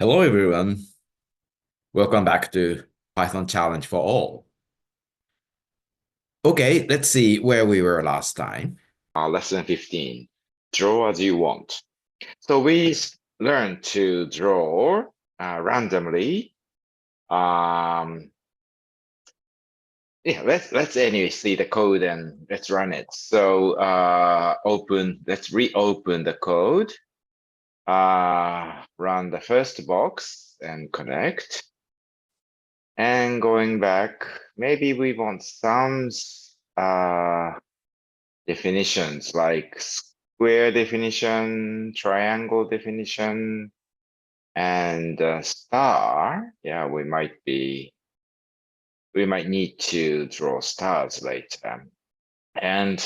Hello, everyone. Welcome back to Python Challenge for All. Okay, let's see where we were last time. Lesson 15, draw as you want. So we learned to draw randomly. Yeah, let's anyway see the code and let's run it. So let's reopen the code. Run the first box and connect. And going back, maybe we want some definitions like square definition, triangle definition, and star. Yeah, we might need to draw stars later. And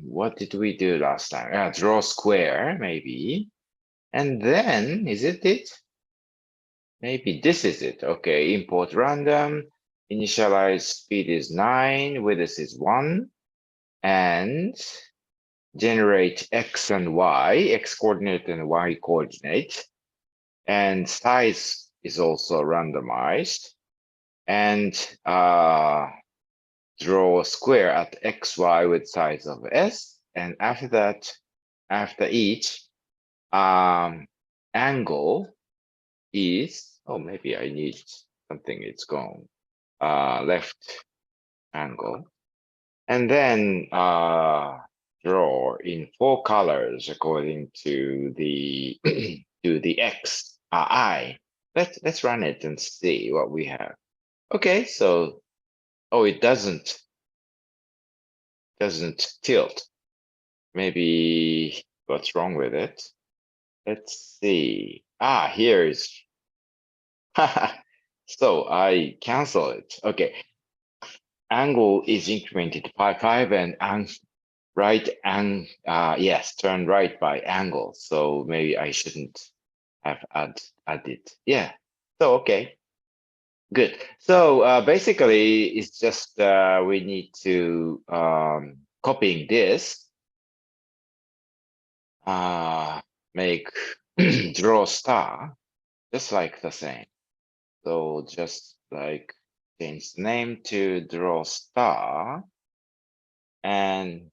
what did we do last time? Yeah, draw square, maybe. And then, is it? Maybe this is it. Okay, import random. Initialize speed is 9, width is 1. And generate x and y, x coordinate and y coordinate. And size is also randomized. And draw a square at xy with size of s. And after that, after each angle is, oh, maybe I need something, it's gone, left angle. And then draw in 4 colors according to the to the x I. Let's run it and see what we have. Okay, so it doesn't tilt. Maybe what's wrong with it? Let's see. Here is. So I cancel it. Okay, angle is incremented by 5 and right and yes, turn right by angle. So maybe I shouldn't have added. Yeah. So okay. Good. So basically, it's just we need to copying this, make draw star, just like the same. So just like change the name to draw star and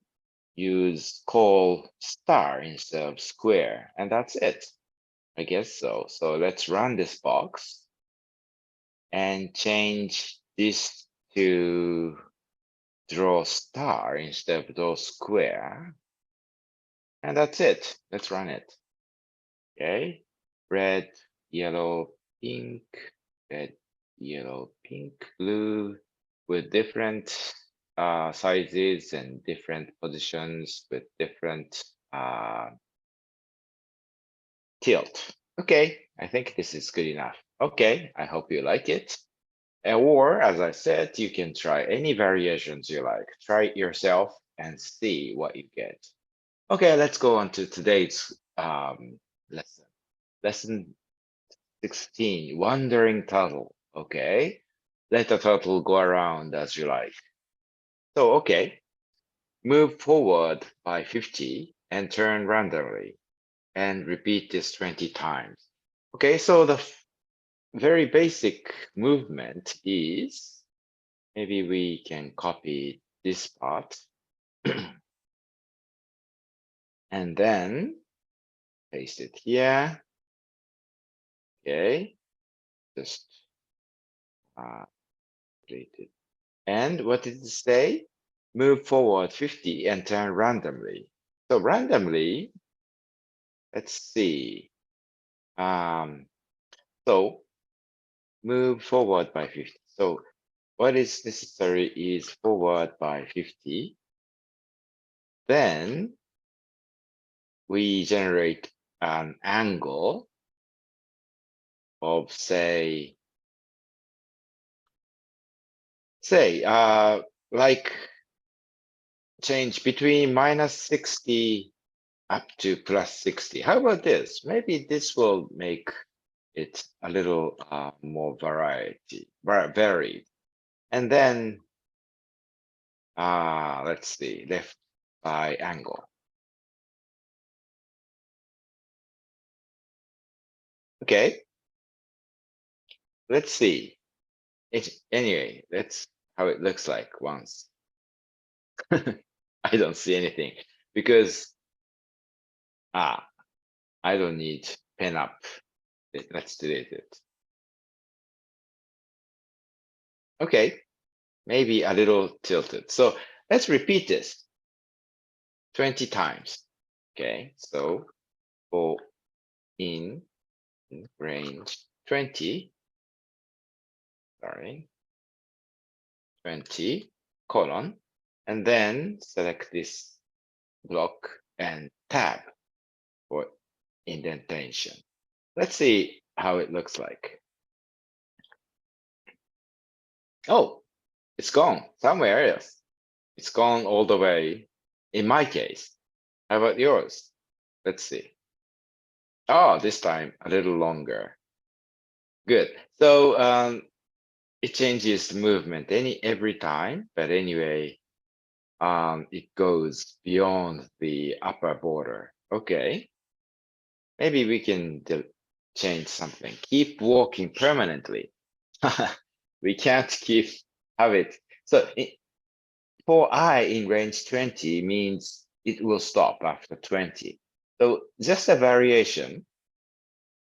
use call star instead of square, and that's it. I guess so. So let's run this box and change this to draw star instead of draw square. And that's it. Let's run it. Okay. Red, yellow, pink, red, yellow, pink, blue with different sizes and different positions with different tilt. Okay, I think this is good enough. Okay, I hope you like it. Or, as I said, you can try any variations you like. Try it yourself and see what you get. Okay, let's go on to today's lesson. Lesson 16, Wandering Turtle. Okay, let the turtle go around as you like. So, okay, move forward by 50 and turn randomly and repeat this 20 times. Okay, so the very basic movement is, maybe we can copy this part and then paste it here. Okay, just delete it. And what did it say? Move forward 50 and turn randomly. So randomly, let's see. So move forward by 50. So what is necessary is forward by 50. Then we generate an angle of say like change between -60 up to +60. How about this? Maybe this will make it a little more varied. And then let's see, left by angle. Okay. Let's see. Anyway, that's how it looks like once. I don't see anything because I don't need pen up. Let's delete it. Okay, maybe a little tilted. So let's repeat this 20 times. Okay, so for in range 20, sorry, 20 colon, and then select this block and tab for indentation. Let's see how it looks like. Oh, it's gone somewhere else. It's gone all the way. In my case, how about yours? Let's see. Oh, this time a little longer. Good. So it changes the movement every time, but anyway, it goes beyond the upper border. Okay. Maybe we can change something. Keep walking permanently. We can't keep have it. So for I in range 20 means it will stop after 20. So just a variation,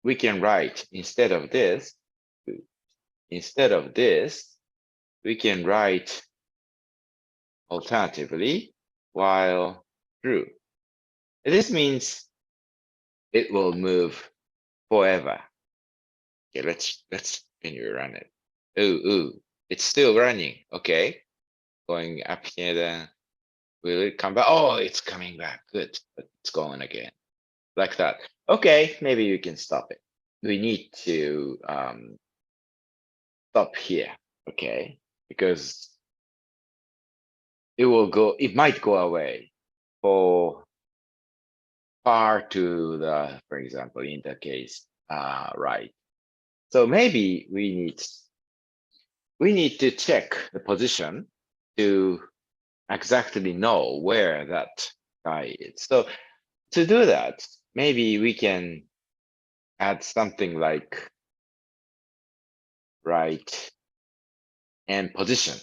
we can write instead of this, we can write alternatively while true. This means it will move forever. Okay, let's can you run it? Ooh, it's still running. Okay, going up here. Then will it come back? Oh, it's coming back. Good, but it's going again, like that. Okay, maybe you can stop it. We need to stop here. Okay, because it might go away for far to the, for example, in the case right. So maybe we need to check the position to exactly know where that guy is. So to do that, maybe we can add something like right and position.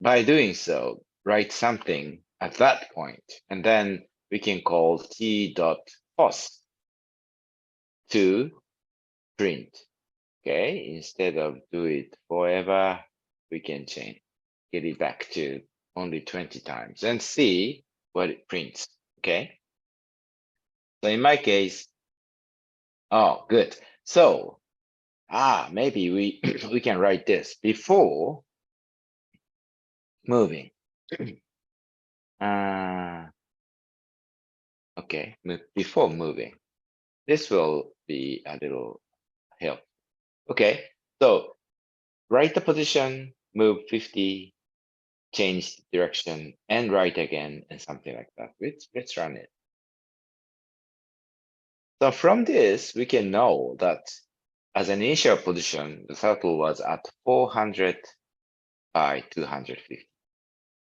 By doing so, write something at that point, and then we can call t.pos to print. Okay, instead of do it forever, we can get it back to only 20 times and see what it prints. Okay, so in my case, oh, good. So, maybe we we can write this before moving. Okay, before moving. This will be a little help. Okay, so write the position, move 50, change direction, and write again, and something like that. Let's run it. So from this, we can know that as an initial position, the turtle was at 400 by 250.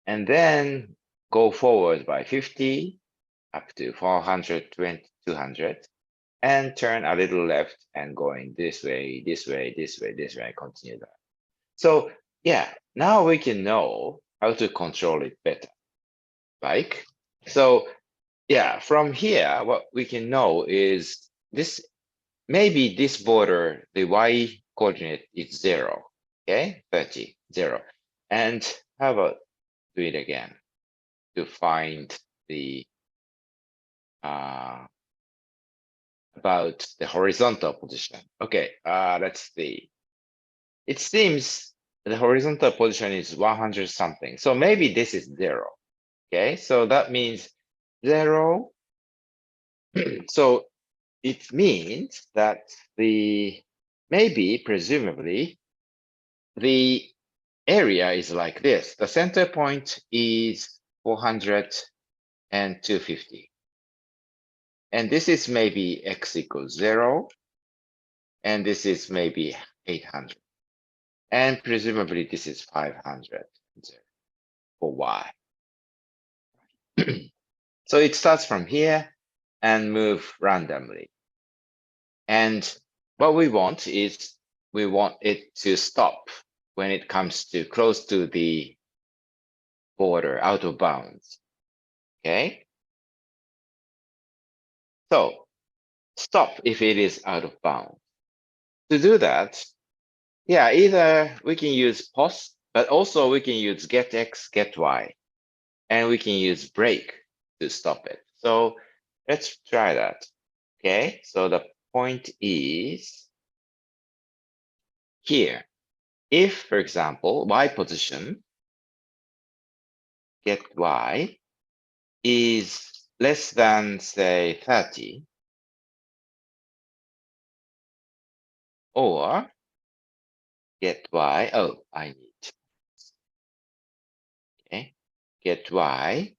And then go forward by 50 up to 420, 200, and turn a little left and going this way, this way, this way, this way, and continue that. So yeah, now we can know how to control it better. Like, so yeah, from here, what we can know is this, maybe this border, the y coordinate is 0, okay, 30, 0. And how about do it again to find the about the horizontal position. Okay, let's see. It seems the horizontal position is 100 something. So maybe this is 0. Okay, so that means 0. So it means that presumably, the area is like this. The center point is 400 and 250. And this is maybe x equals 0. And this is maybe 800. And presumably this is 500 for y. So it starts from here and move randomly. And what we want is we want it to stop when it comes to close to the border, out of bounds. Okay. So stop if it is out of bounds. To do that, yeah, either we can use pos, but also we can use getx, gety, and we can use break to stop it. So let's try that. Okay, so the point is here. If, for example, y position get y is less than, say, 30, or get y, oh, I need, okay, get y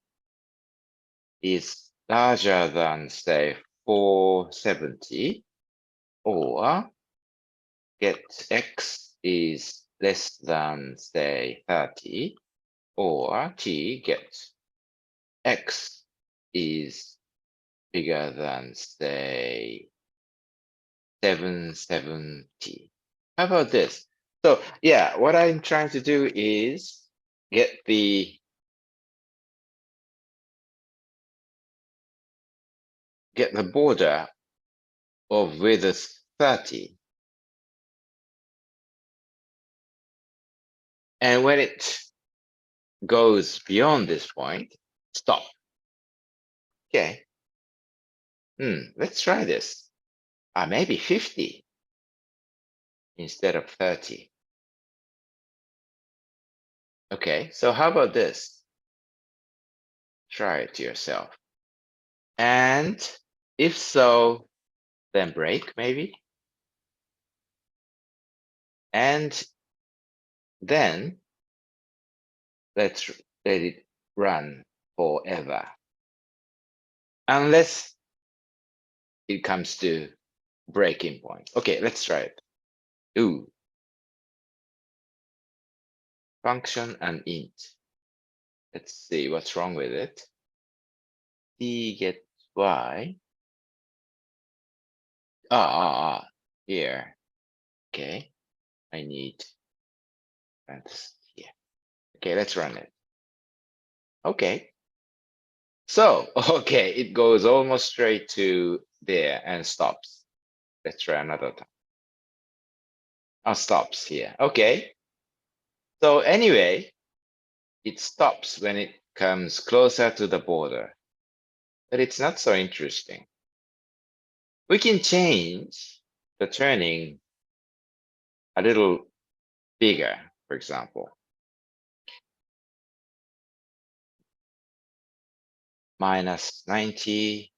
is larger than, say, 470, or get x is less than, say, 30, or t get x is bigger than, say, 770. How about this? So yeah, what I'm trying to do is get the border of width 30. And when it goes beyond this point, stop. Okay. Let's try this. Maybe 50 instead of 30. Okay, so how about this? Try it yourself. And if so, then break maybe. And then let's let it run forever. Unless it comes to breaking point. Okay, let's try it. Ooh. Function and int. Let's see what's wrong with it. t.gety. Here. Okay. I need that's here. Okay, let's run it. Okay. So, okay, it goes almost straight to there and stops. Let's try another time. Stops here. Okay. So anyway, it stops when it comes closer to the border, but it's not so interesting. We can change the turning a little bigger, for example. Minus 90,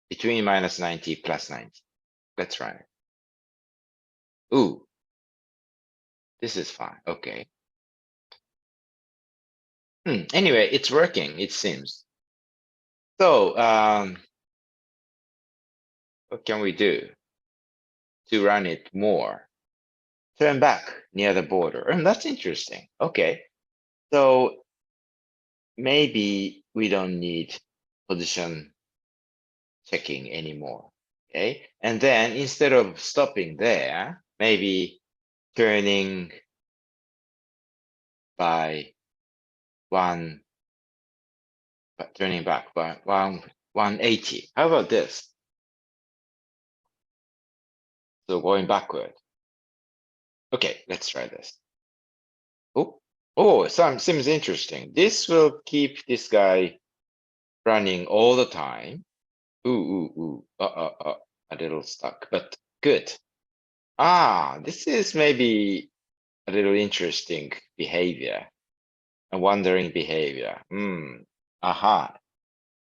between minus 90 plus 90. Let's run it. Ooh, this is fine. Okay. Anyway, it's working, it seems. So, what can we do to run it more? Turn back near the border. That's interesting. Okay. So maybe we don't need position checking anymore. Okay. And then instead of stopping there, maybe turning by turning back by 180. How about this? So going backward. Okay, let's try this. Oh, seems interesting. This will keep this guy running all the time. Ooh. A little stuck, but good. This is maybe a little interesting behavior, a wandering behavior. Aha.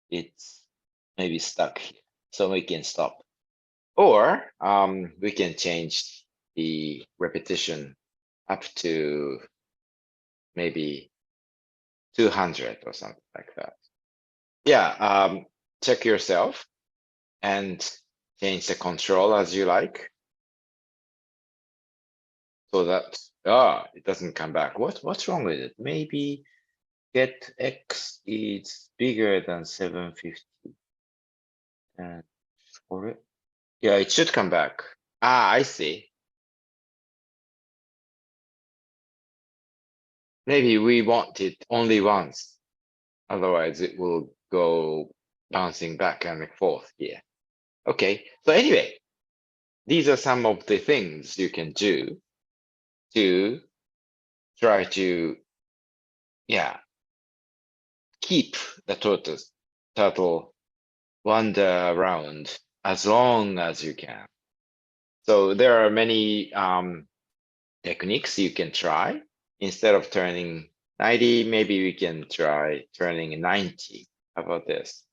It's maybe stuck here, so we can stop. Or we can change the repetition up to maybe 200 or something like that. Yeah, check yourself and change the control as you like, so that it doesn't come back. What's wrong with it? Maybe get x is bigger than 750 and for it. Yeah, it should come back. Ah, I see. Maybe we want it only once. Otherwise, it will go bouncing back and forth here. Okay, so anyway, these are some of the things you can do to try to, yeah, keep the turtle wander around as long as you can. So there are many techniques you can try. Instead of turning 90, maybe we can try turning 90. How about this?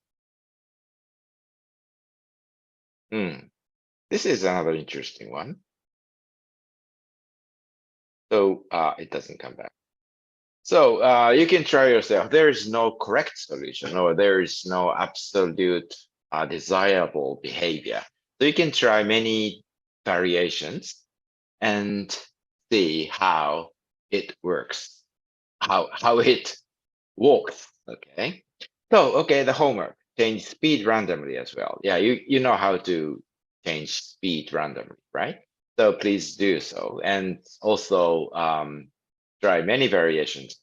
This is another interesting one. So it doesn't come back. So you can try yourself. There is no correct solution, or there is no absolute desirable behavior. So you can try many variations and see how it works, how it walks. Okay. So okay, the homework, change speed randomly as well. Yeah, you know how to change speed randomly, right? So please do so, and also try many variations.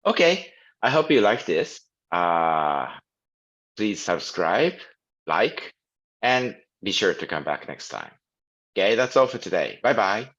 Okay, I hope you like this. Please subscribe, like, and be sure to come back next time. Okay, that's all for today. Bye bye.